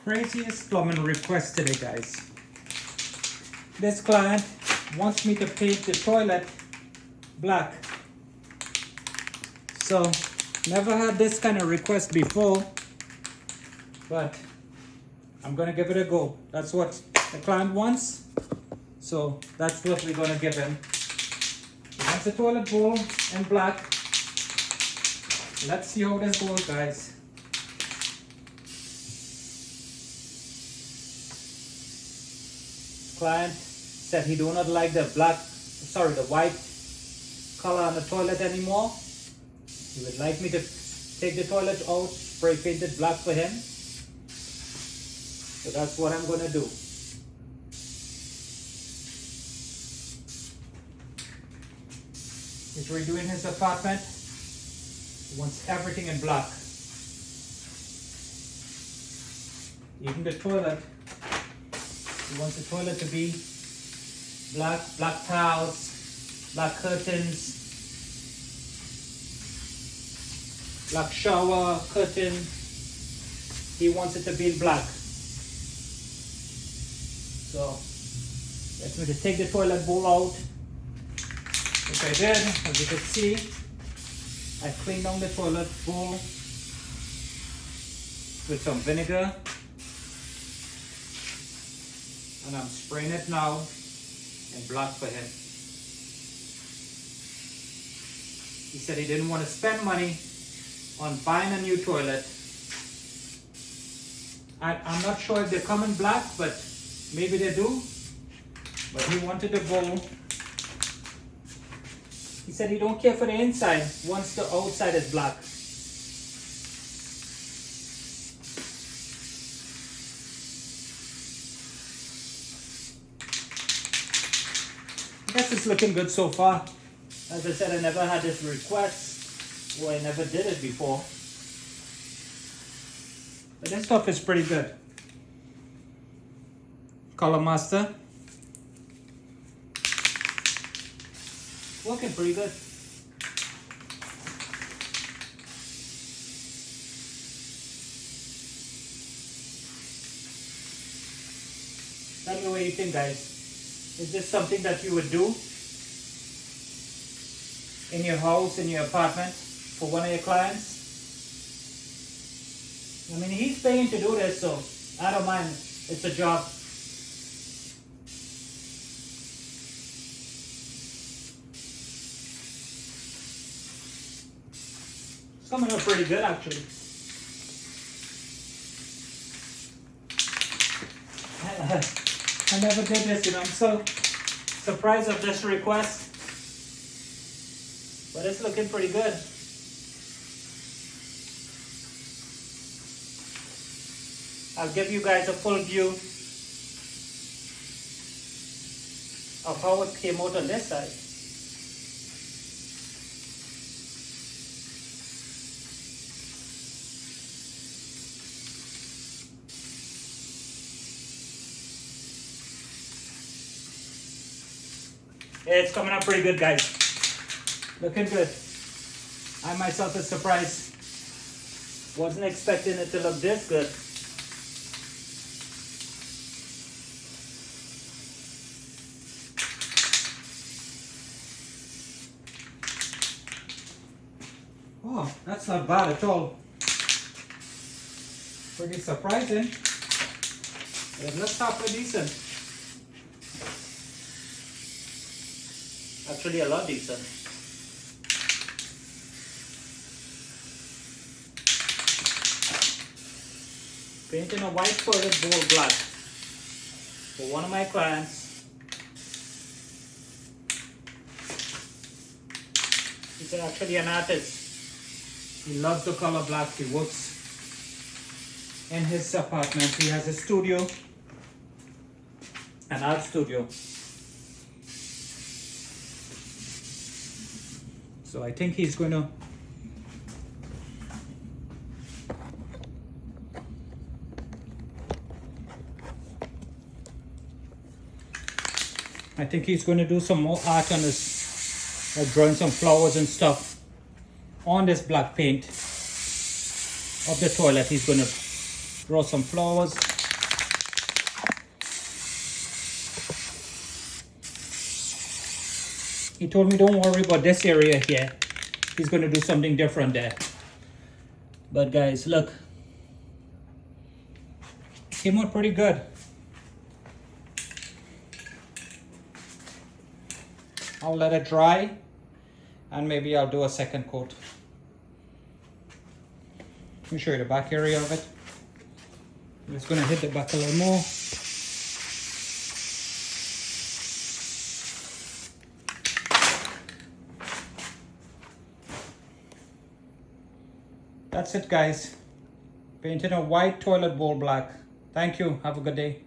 Craziest plumbing request today, guys. This client wants me to paint the toilet black. So, never had this kind of request before, but I'm gonna give it a go. That's what the client wants, so that's what we're gonna give him. He wants the toilet bowl in black. Let's see how this goes, guys. Client said he do not like the white color on the toilet anymore. He would like me to take the toilet out, spray paint it black for him. So that's what I'm gonna do. He's redoing his apartment. He wants everything in black. Even the toilet. He wants the toilet to be black towels, black curtains, black shower curtain. He wants it to be in black. So, that's me to take the toilet bowl out, which I did. As you can see, I cleaned down the toilet bowl with some vinegar. And I'm spraying it now in black for him. He said he didn't want to spend money on buying a new toilet. I'm not sure if they come in black, but maybe they do. But he wanted the bowl. He said he don't care for the inside once the outside is black. I guess it's looking good so far. As I said, I never had this request, or I never did it before. But this stuff is pretty good. Color master. Working pretty good. Tell me what you think, guys. Is this something that you would do in your house, in your apartment, for one of your clients? I mean, he's paying to do this, so I don't mind. It's a job. It's coming up pretty good, actually. I never did this, I'm so surprised of this request. But it's looking pretty good. I'll give you guys a full view of how it came out on this side. Yeah, it's coming up pretty good, guys. Looking good. I myself is surprised. Wasn't expecting it to look this good. Oh, that's not bad at all. Pretty surprising. It looks halfway decent. Actually, a lot decent. Painting a white toilet bowl black for one of my clients. He's actually an artist. He loves the color black. He works in his apartment. He has a studio, an art studio. So I think he's going to do some more art on this, like drawing some flowers and stuff on this black paint of the toilet. He's going to Grow some flowers. He told me don't worry about this area here. He's going to do something different there. But guys, look. Came out pretty good. I'll let it dry and maybe I'll do a second coat. Let me show you the back area of it. I'm just going to hit the back a little more. That's it, guys. Painted a white toilet bowl black. Thank you. Have a good day.